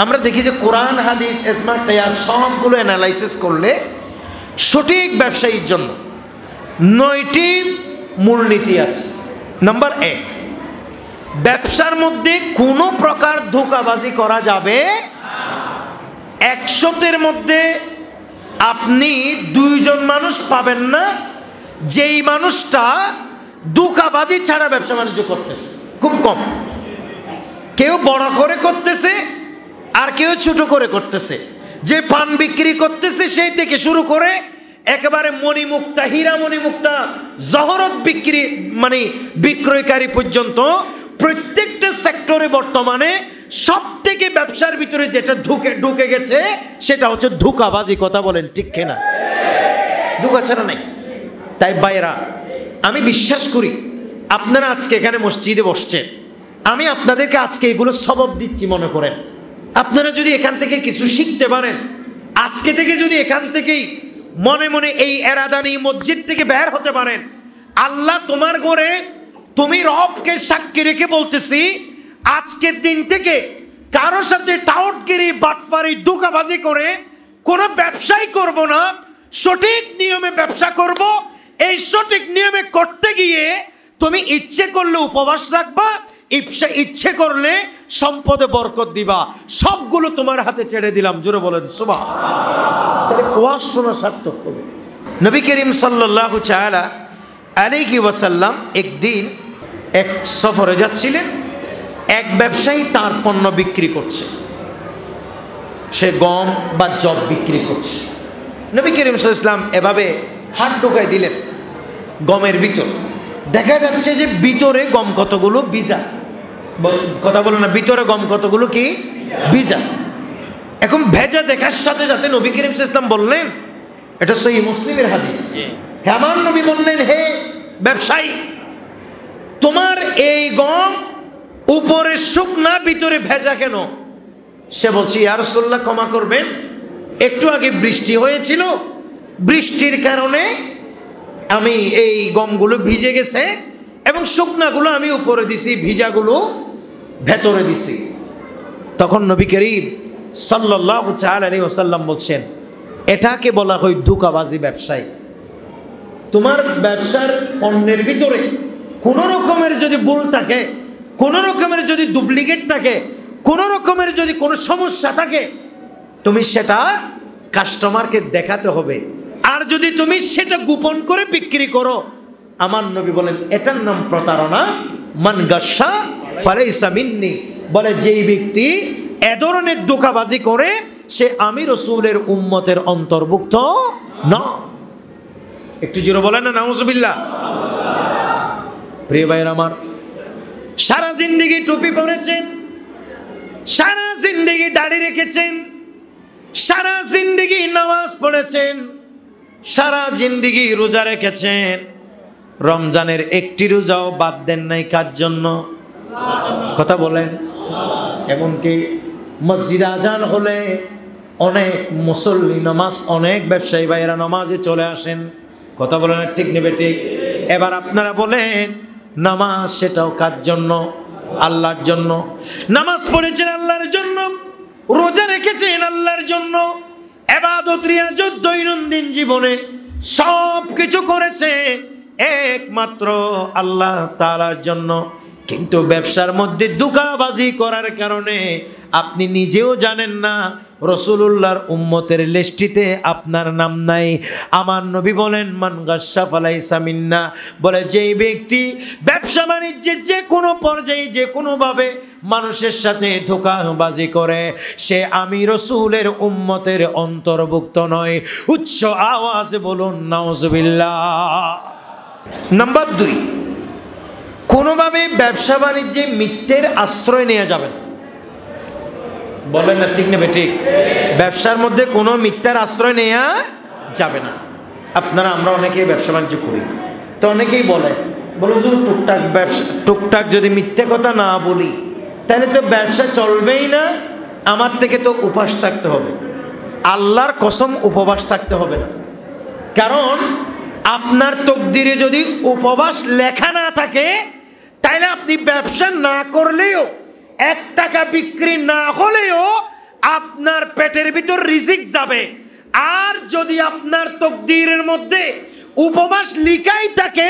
আমরা দেখি যে কোরআন হাদিস ইজমা কিয়াস সবগুলো অ্যানালাইসিস করলে সঠিক ব্যবসায়ীর জন্য 9টি মূলনীতি আছে। নাম্বার 1, ব্যবসার মধ্যে কোনো প্রকার ধোঁকাবাজি করা যাবে। 100-এর মধ্যে আপনি 2 জন মানুষ পাবেন না যেই মানুষটা ধোঁকাবাজি ছাড়া ব্যবসা বাণিজ্য করতেছে, খুব কম। কেউ বড় করে করতেছে আর কেউ ছোট করে করতেছে। যে পান বিক্রি করতেছে সেই থেকে শুরু করে একেবারে মণিমুক্তা, হীরা মণিমুক্তা, জহরত বিক্রয়কারী পর্যন্ত প্রত্যেকটা সেক্টরে বর্তমানে সব থেকে ব্যবসার ভিতরে যেটা ঢুকে গেছে সেটা হচ্ছে ধোঁকাবাজি। কথা বলেন ঠিক কিনা? ধোঁকা ছাড়া নাই। তাই ভাইরা, আমি বিশ্বাস করি আপনারা আজকে এখানে মসজিদে বসছেন, আমি আপনাদেরকে আজকে এগুলো সবক দিচ্ছি মনে করেন। আপনারা যদি এখান থেকে কিছু শিখতে পারেন, আজকে থেকে যদি এখান থেকেই মনে মনে এই এরাদানি মসজিদ থেকে বের হতে পারেন, আল্লাহ তোমার ঘরে, তুমি রবকে সাক্ষী রেখে বলতেছি, আজকের দিন থেকে কারোর সাথে টাউটগিরি, বাটপারি, ধোঁকাবাজি করে কোনো ব্যবসাই করব না, সঠিক নিয়মে ব্যবসা করব। এই সঠিক নিয়মে করতে গিয়ে তুমি ইচ্ছে করলে উপবাস রাখবা, ইচ্ছে করলে সম্পদে বরকত দিবা, সবগুলো তোমার হাতে ছেড়ে দিলাম। জোরে বলেন সুবহানাল্লাহ। তাহলে ওয়াজ শোনা সার্থক হবে। নবী করিম সাল্লাল্লাহু তাআলা আলাইহি ওয়াসাল্লাম একদিন এক সফরে যাচ্ছিলেন। এক ব্যবসায়ী তার পণ্য বিক্রি করছে, সে গম বা জব বিক্রি করছে। নবী করিম সাল্লাল্লাহু আলাইহি ওয়াসাল্লাম এভাবে হাত ঢোকাই দিলেন গমের ভিতর। দেখা যাচ্ছে যে ভিতরে গম কতগুলো ভিজা। কথা বলো না, ভিতরে গম কতগুলো কি ভিজা। এখন ভেজা দেখার সাথে সাথে নবী করিম সাল্লাল্লাহু আলাইহি ওয়াসাল্লাম বললেন, এটা সহিহ মুসলিমের হাদিস, হে আমার নবী বললেন, হে ব্যবসায়ী, তোমার এই গম উপরে শুকনা ভিতরে ভেজা কেন? সে বলছে, ইয়া রাসূলুল্লাহ ক্ষমা করবেন, একটু আগে বৃষ্টি হয়েছিল, বৃষ্টির কারণে আমি এই গমগুলো ভিজে গেছে এবং শুকনাগুলো আমি উপরে দিছি, ভিজাগুলো ভেতরে দিছি। তখন নবী করিম সাল্লাল্লাহু তাআলা আলাইহি ওয়াসাল্লাম বলছেন, এটাকে বলা হয় ধোঁকাবাজি ব্যবসায়ী। তোমার ব্যবসার পণ্যের ভিতরে কোনো রকমের যদি ভুল থাকে, কোনো রকমের যদি ডুপ্লিকেট থাকে, কোনো রকমের যদি কোনো সমস্যা থাকে, তুমি সেটা কাস্টমারকে দেখাতে হবে। আর যদি তুমি সেটা গোপন করে বিক্রি করো, আমার নবী বলেন এটার নাম প্রতারণা। মান গাশা ফালাইসা মিন্নি, বলে যেই ব্যক্তি এ ধরনের ধোঁকাবাজি করে সে আমি রাসূলের উম্মতের অন্তর্ভুক্ত না। একটু জোরে বলেন না নাউজুবিল্লাহ। প্রিয় ভাইরা আমার, সারা জিন্দেগি টুপি পরেছেন, সারা জিন্দেগি দাড়ি রেখেছেন, সারা জিন্দেগি নামাজ পড়েছেন, সারা জিন্দেগি রোজা রেখেছেন, রমজানের একটি রোজাও বাদ দেন নাই। কার জন্য? কথা বলেন। এমনকি মসজিদে আজান হলে অনেক মুসল্লি নামাজ, অনেক ব্যবসায়ী ভাইয়েরা নামাজে চলে আসেন। কথা বলেন ঠিক নেবে ঠিক। এবার আপনারা বলেন নামাজ সেটাও কার জন্য? আল্লাহর জন্য। নামাজ পড়েছেন আল্লাহর জন্য, রোজা রেখেছেন আল্লাহর জন্য, ইবাদত রিয়াজত দৈনন্দিন জীবনে সব কিছু করেছেন একমাত্র আল্লাহ তাআলার জন্য। কিন্তু ব্যবসার মধ্যে ধোঁকাবাজি করার কারণে আপনি নিজেও জানেন না, রাসূলুল্লাহর উম্মতের লিস্টিতে আপনার নাম নাই। আমার নবী বলেন মান গাশা ফালাইসা মিন্না, বলে যেই ব্যক্তি ব্যবসা বাণিজ্যের যে কোনো পর্যায়ে যে কোনোভাবে মানুষের সাথে ধোঁকাবাজি করে সে আমি রাসূলের উম্মতের অন্তর্ভুক্ত নয়। উচ্চ আওয়াজে বলুন নাউজুবিল্লাহ। নাম্বার 2, কোনোভাবে ব্যবসা বাণিজ্যে মিথ্যের আশ্রয় নেওয়া যাবে না। বলেন না ঠিক নেবে ঠিক। ব্যবসার মধ্যে কোনো মিথ্যার আশ্রয় নেওয়া যাবে না। আপনারা আমরা অনেকেই ব্যবসা বাণিজ্য করি, তো অনেকেই বলে যে টুকটাক ব্যবসা, টুকটাক যদি মিথ্যে কথা না বলি তাহলে তো ব্যবসা চলবেই না, আমার থেকে তো উপবাস থাকতে হবে। আল্লাহর কসম উপবাস থাকতে হবে না, কারণ আপনার তকদিরে যদি উপবাস লেখা না থাকে তাহলে আপনি ব্যবসা না করলেও, 1 টাকা বিক্রি না হলেও পেটের ভিতর রিজিক যাবে। আর যদি আপনার তকদিরের মধ্যে উপবাস লিখাই থাকে,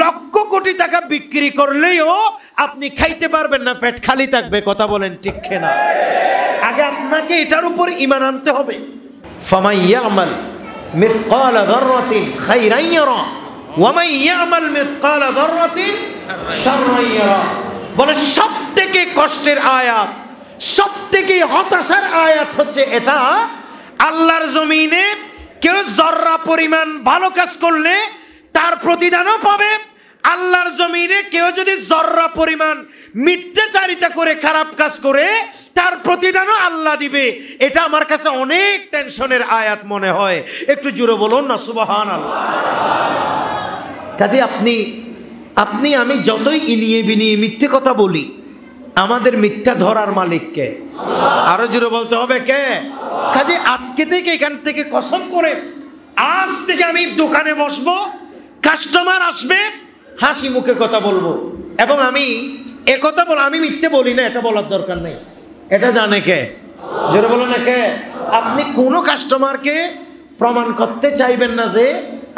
লক্ষ কোটি টাকা বিক্রি করলেও আপনি খাইতে পারবেন না, পেট খালি থাকবে। কথা বলেন ঠিক কিনা? আগে আপনাকে এটার উপর ঈমান আনতে হবে। ফামান ইয়ামাল মিসকালা যাররাতিন খাইরান ইয়ারা ওয়া মান ইয়ামাল মিসকালা যাররাতিন শাররান ইয়ারা। বলে সবথেকে কষ্টের আয়াত, সবথেকে হতাশার আয়াত হচ্ছে এটা, আল্লাহর জমিনে কেউ জর্রা পরিমাণ ভালো কাজ করলে তার প্রতিদানও পাবে। আল্লাহর জমিনে কেউ যদি জর্রা পরিমাণ মিথ্যাচারিতা করে খারাপ কাজ করে তার প্রতিদানও আল্লাহ দিবে। এটা আমার কাছে অনেক টেনশনের আয়াত মনে হয়। একটু জোরে বলুন না সুবহানাল্লাহ। কাজে আপনি আমি যতই ইনিয়ে বিনিয়ে মিথ্যে কথা বলি, আমাদের মিথ্যা ধরার মালিক কে? আরো জোরে বলতে হবে কে? কাজে আজকে থেকে এখান থেকে কসম করে, আজ থেকে আমি দোকানে বসবো, কাস্টমার আসবে, হাসি মুখে কথা বলবো। এবং আমি একথা বল, আমি মিথ্যে বলি না, এটা বলার দরকার নেই। এটা জানে কে? জোরে বলো না কে? আপনি কোনো কাস্টমারকে প্রমাণ করতে চাইবেন না যে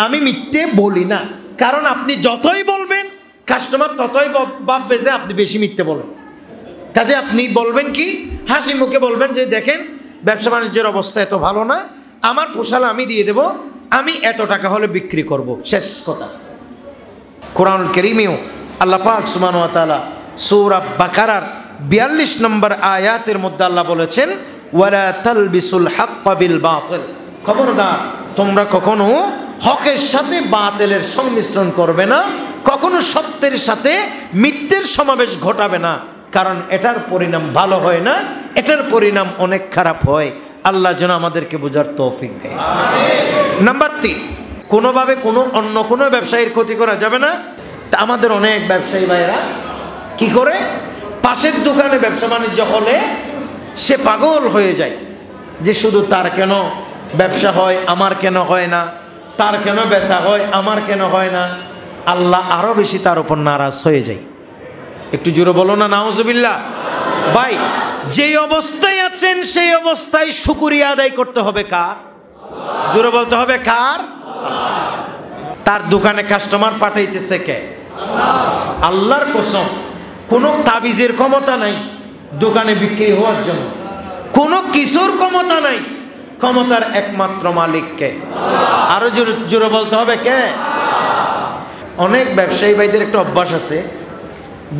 আমি মিথ্যে বলি না, কারণ আপনি যতই বলবেন কাস্টমার ততই ভাববে যে আপনি বেশি মিথ্যে বলেন। কাজে আপনি বলবেন কি, হাসি মুখে বলবেন যে দেখেন ব্যবসা বাণিজ্যের অবস্থা এত ভালো না, আমার পোশালা আমি দিয়ে দেব, আমি এত টাকা হলে বিক্রি করব, শেষ কথা। কোরআনুল কারীমেও আল্লাহ পাক সুবহানাহু ওয়া তাআলা সূরা বাকারার 42 নম্বর আয়াতের মধ্যে আল্লাহ বলেছেন, ওয়ালা তালবিসুল হাক্কা বিল বাতিল। খবরদার তোমরা কখনো হকের সাথে বাতিলের সংমিশ্রণ করবে না, কখনো সত্যের সাথে মিথ্যের সমাবেশ ঘটাবে না, কারণ এটার পরিণাম ভালো হয় না, এটার পরিণাম অনেক খারাপ হয়। আল্লাহ যেন আমাদেরকে বোঝার তৌফিক দেয়। নাম্বার 3, কোনোভাবে অন্য কোনো ব্যবসায়ীর ক্ষতি করা যাবে না। তা আমাদের অনেক ব্যবসায়ী ভাইরা কি করে, পাশের দোকানে ব্যবসা বাণিজ্য হলে সে পাগল হয়ে যায় যে শুধু তার কেন ব্যবসা হয়, আমার কেন হয় না, তার কেন বেচা হয়, আমার কেন হয় না। আল্লাহ আরো বেশি তার উপর নারাজ হয়ে যায়। একটু জোরে বলো না নাউজুবিল্লাহ। ভাই যে অবস্থায় আছেন সেই অবস্থায় শুকরিয়া আদায় করতে হবে কার? জোরে বলতে হবে কার? তার দোকানে কাস্টমার পাঠাইতেছে কে? আল্লাহর কসম, কোনো তাবিজের ক্ষমতা নাই দোকানে বিক্রি হওয়ার জন্য, কোনো কিছুর ক্ষমতা নাই, ক্ষমতার একমাত্র মালিক কে? আরো জোরে জোরে বলতে হবে কে? অনেক ব্যবসায়ী ভাইদের একটা অভ্যাস আছে,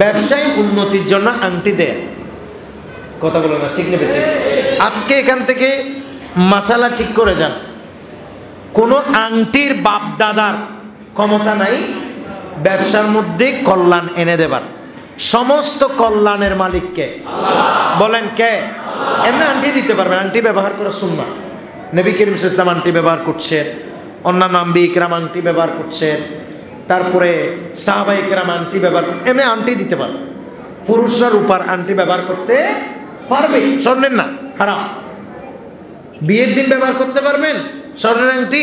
ব্যবসায়ী উন্নতির জন্য আংটি দেয়। কথা বলো না, ঠিক নেবে? আজকে এখান থেকে মাসালা ঠিক করে যান, কোনো আংটির বাপ দাদার ক্ষমতা নাই ব্যবসার মধ্যে কল্যাণ এনে দেবার। সমস্ত কল্যাণের মালিক কে? বলেন কে? এমনি আংটি দিতে পারবেন, আংটি ব্যবহার করা সুন্নাহ। নবী করিম সাল্লাল্লাহু আলাইহি ওয়াসাল্লাম আংটি ব্যবহার করছেন, অন্যান্য আম্বিয়া কিরাম আংটি ব্যবহার করছেন, তারপরে সাহাবায়ে কেরাম আংটি ব্যবহার করতে, এমনি আংটি দিতে পারবে। পুরুষরা রূপার আংটি ব্যবহার করতে পারবে, স্বর্ণের না, হারাম। বিয়ের দিন ব্যবহার করতে পারবেন স্বর্ণের আংটি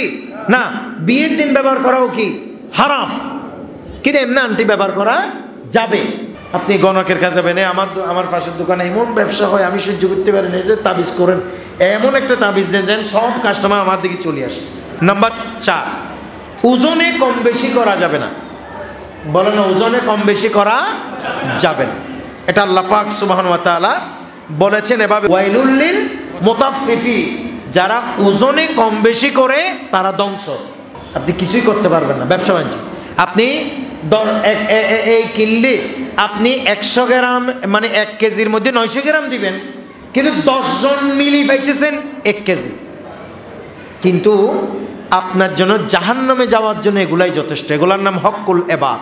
না, বিয়ের দিন ব্যবহার করাও কি হারাম, কিন্তু এমনি আংটি ব্যবহার করা যাবে। আপনি গণকের কাছে যাবেন, আমার পাশের দোকানে এমন ব্যবসা হয় আমি সহ্য করতে পারি না, যে তাবিজ করেন, এমন একটা তাবিজ দেন যেন সব কাস্টমার আমার দিকে চলে আসে। নাম্বার 4, ওজনে কম বেশি করা যাবে না। বলেন না, ওজনে কম বেশি করা যাবে না। এটা আল্লাহ পাক সুবহানাহু ওয়া তাআলা বলেছেন এভাবে, ওয়াইলুল লিল মুতাফফিফি, যারা ওজনে কম বেশি করে তারা ধ্বংস। আপনি কিছুই করতে পারবেন না ব্যবসা বাণিজ্য। আপনি এই কিনলে আপনি 100 গ্রাম মানে 1 কেজির মধ্যে 900 গ্রাম দিবেন, কিন্তু 10 জন মিলি পাইতেছেন 1 কেজি, কিন্তু আপনার জন্য জাহান্নামে যাওয়ার জন্য এগুলাই যথেষ্ট। এগুলার নাম হক্কুল ইবাদ।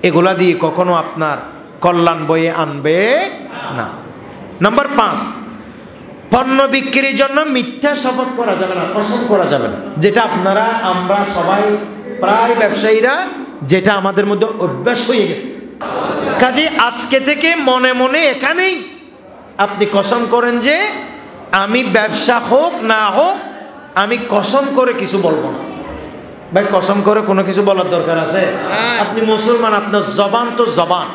এগুলা দিয়ে কখনো আপনার কল্যাণ বয়ে আনবে না। নাম্বার 5, পণ্য বিক্রির জন্য মিথ্যা শপথ করা যাবে না, কসম করা যাবে না, যেটা আমরা সবাই প্রায় ব্যবসায়ীরা, যেটা আমাদের মধ্যে অভ্যাস হয়ে গেছে। কাজে আজকে থেকে মনে মনে এখানেই আপনি কসম করেন যে আমি ব্যবসা হোক না হোক আমি কসম করে কিছু বলবো না। ভাই কসম করে কোনো কিছু বলার দরকার আছে? আপনি মুসলমান, আপনার জবান তো জবান,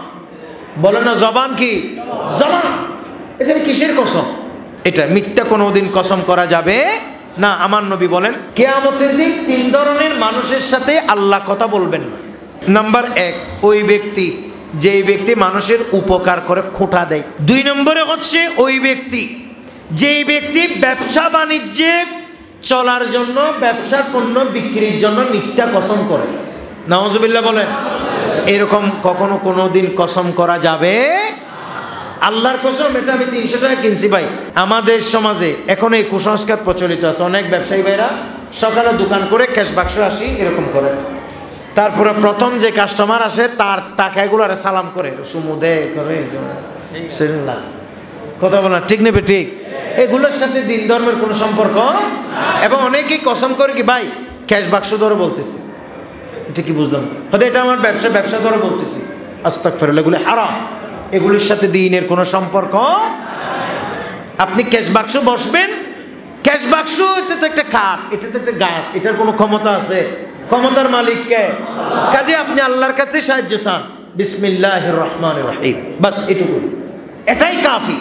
বলে না জবান কি জবান, এখানে কিসের কসম? এটা মিথ্যা কোনোদিন কসম করা যাবে না। আমার নবী বলেন কিয়ামতের দিন 3 ধরনের মানুষের সাথে আল্লাহ কথা বলবেন না। নাম্বার 1, ওই ব্যক্তি যেই ব্যক্তি মানুষের উপকার করে খোঁটা দেয়। 2 নম্বরে হচ্ছে ওই ব্যক্তি যেই ব্যক্তি ব্যবসা বাণিজ্যে চলার জন্য, ব্যবসার পণ্য বিক্রির জন্য মিথ্যা কসম করে। নাউজুবিল্লাহ বলেন। এরকম কখনো কোনোদিন কসম করা যাবে? আল্লাহর কসম, এটা আমি 300 টাকা কিনছি ভাই। আমাদের সমাজে এখন এই কুসংস্কার প্রচলিত আছে। অনেক ব্যবসায়ী ভাইরা সকালে দোকান করে ক্যাশ বাক্স আসি এরকম করে, তারপরে প্রথম যে কাস্টমার আসে তার টাকাগুলো আর সালাম করে, সুমুদে করে, কথা বলা ঠিক নেবে ঠিক। এগুলোর সাথে দিন ধর্মের কোনো সম্পর্ক। এবং অনেকেই কসম করে কি ভাই ক্যাশ বাক্স ধরে বলতেছি, এটা কি বুঝলাম, হয়তো এটা আমার ব্যবসা ধরে বলতেছি। আস্তাগফিরুল্লাহ, এগুলো হারাম। এগুলির সাথে দিনের কোনো সম্পর্ক। আপনি ক্যাশ বাক্স বসবেন, ক্যাশ বাক্স এটা তো একটা কাঠ, এটা তো একটা গাছ, এটার কোনো ক্ষমতা আছে? ক্ষমতার মালিক কে? কাজে আপনি আল্লাহর কাছে সাহায্য চান, বিসমিল্লাহির রহমানির রহিম, বাস এটুকু, এটাই কাফি।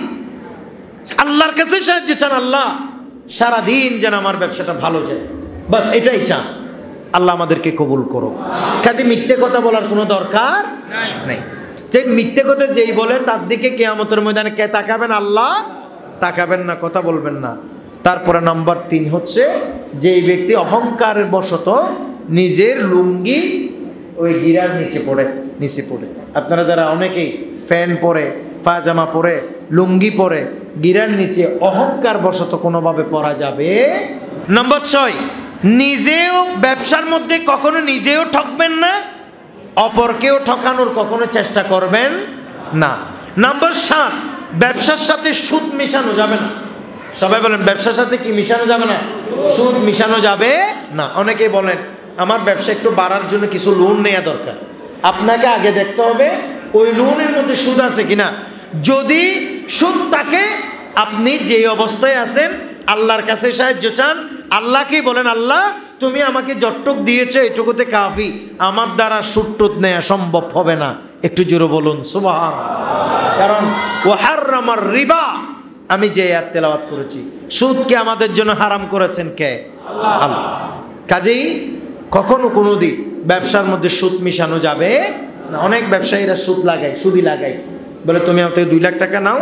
আল্লাহর কাছে সাহায্য চান, আল্লাহ সারাদিন যেন আমার ব্যবসাটা ভালো যায়, বাস এটাই চান। আল্লাহ আমাদেরকে কবুল করো। কাজে মিথ্যে কথা বলার কোনো দরকার নাই। যে মিথ্যে কথা যেই বলে তার দিকে কিয়ামতের ময়দানে কে তাকাবেন? আল্লাহ তাকাবেন না, কথা বলবেন না। তারপরে নাম্বার 3 হচ্ছে যেই ব্যক্তি অহংকারের বশত নিজের লুঙ্গি ওই গিরার নিচে পড়ে। আপনারা যারা অনেকেই ফ্যান পরে, পায়জামা পরে, লুঙ্গি পরে, গিরার নিচে অহংকার বশত কোনোভাবে পরা যাবে। নাম্বার 6, নিজেও ব্যবসার মধ্যে কখনো নিজেও ঠকবেন না, অপরকেও ঠকানোর কখনো চেষ্টা করবেন না। নাম্বার 7, ব্যবসার সাথে সুদ মিশানো যাবে না। সবাই বলেন ব্যবসার সাথে কি মিশানো যাবে না? সুদ মিশানো যাবে না। অনেকেই বলেন আমার ব্যবসা একটু বাড়ার জন্য কিছু লোন নেওয়া দরকার। আপনাকে আগে দেখতে হবে ওই লোনের মধ্যে সুদ আছে কিনা। যদি সুদ থাকে, আপনি যে অবস্থায় আছেন আল্লাহর কাছে সাহায্য চান। আল্লাহকেই বলেন, আল্লাহ তুমি আমাকে যতটুক দিয়েছো এটুকুতে কাফি, আমার দ্বারা সুদ টুদ নেওয়া সম্ভব হবে না। একটু জোরে বলুন সুবহানাল্লাহ। কারণ ওয়াহাররামার রিবা, আমি যে আয়াত তেলাওয়াত করেছি, সুদকে আমাদের জন্য হারাম করেছেন কে? আল্লাহ। কাজেই কখনো কোনোদিন ব্যবসার মধ্যে সুদ মিশানো যাবে না। অনেক ব্যবসায়ীরা সুদি লাগায়, বলে তুমি আমার থেকে 2 লাখ টাকা নাও,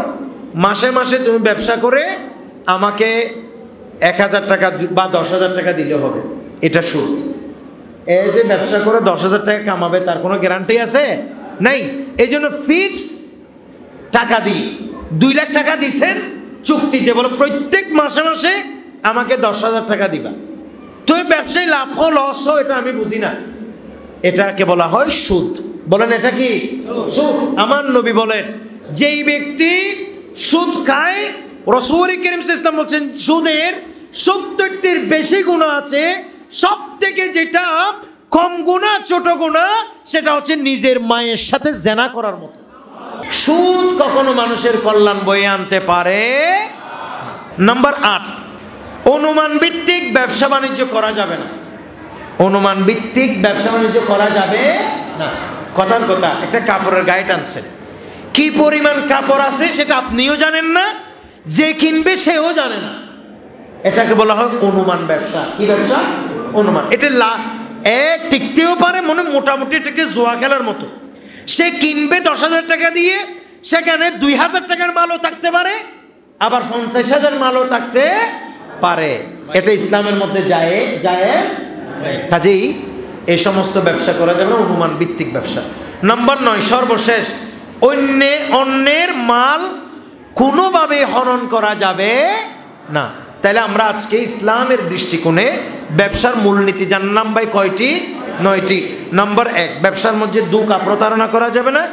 মাসে মাসে তুমি ব্যবসা করে আমাকে 1000 টাকা বা 10,000 টাকা দিলে হবে, এটা সুদ। এই যে ব্যবসা করে 10,000 টাকা কামাবে তার কোনো গ্যারান্টি আছে? নাই। এই জন্য ফিক্স টাকা দিই, 2 লাখ টাকা দিচ্ছেন চুক্তিতে, বলো প্রত্যেক মাসে মাসে আমাকে 10,000 টাকা দিবা। তুমি ব্যবসায় লাভ হো লস হো এটা আমি বুঝি না, এটাকে বলা হয় সুদ। বলেন এটা কি সুদ? আমার নবী বলেন যেই ব্যক্তি সুদ খায়, রাসূল কারীম সাল্লাল্লাহু আলাইহি ওয়াসাল্লাম বলেন সুদের 70টির বেশি গুনাহ আছে। সব থেকে যেটা কম গুনাহ, ছোট গুনাহ, সেটা হচ্ছে নিজের মায়ের সাথে জিনা করার মতো। সুদ কখনো মানুষের কল্যাণ বয়ে আনতে পারে না। নাম্বার 8, অনুমান ভিত্তিক ব্যবসা বাণিজ্য করা যাবে না। অনুমান ভিত্তিক ব্যবসা বাণিজ্য করা যাবে না। কথার কথা, একটা কাপড়ের গায়ে টানছেন, কি পরিমাণ কাপড় আছে সেটা আপনিও জানেন না, যে কিনবে সেও জানে না, এটাকে বলা হয় অনুমান ব্যবসা। কি ব্যবসা? অনুমান। এটা টিকতেও পারে, মনে মোটামুটি এটাকে জুয়া খেলার মতো। সে কিনবে 10,000 টাকা দিয়ে, সেখানে 2,000 টাকার মালও থাকতে পারে, আবার 50,000 মালও থাকতে পারে। এটা ইসলামের মধ্যে জায়েজ। কাজেই এই সমস্ত ব্যবসা করা যাবে না, অনুমান ভিত্তিক ব্যবসা। নাম্বার 9, সর্বশেষ, অন্যের মাল কোনোভাবে হরণ করা যাবে না। তাহলে আমরা আজকে ইসলামের দৃষ্টিকোণে ব্যবসার মূলনীতি জানলাম ভাই কয়টি? 9টি। নাম্বার 1, ব্যবসার মধ্যে ধোঁকা প্রতারণা করা যাবে না।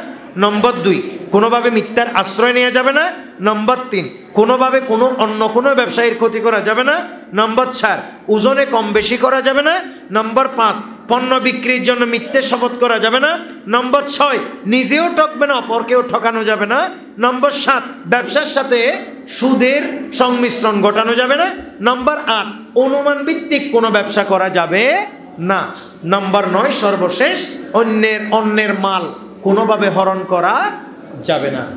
নম্বর 2, কোনোভাবে মিথ্যার আশ্রয় নেওয়া যাবে না। নম্বর 3, কোনোভাবে অন্য কোনো ব্যবসায়ীর ক্ষতি করা যাবে না। নম্বর 4, ওজনে কম বেশি করা যাবে না। নম্বর 5, পণ্য বিক্রির জন্য মিথ্যে শপথ করা যাবে না। নম্বর 6, নিজেও ঠকবে না, অপরকেও ঠকানো যাবে না। নম্বর 7, ব্যবসার সাথে সুদের সংমিশ্রণ ঘটানো যাবে না। নম্বর 8, অনুমান ভিত্তিক কোনো ব্যবসা করা যাবে না। নম্বর 9, সর্বশেষ, অন্যের মাল কোনোভাবে হরণ করা যাবে না।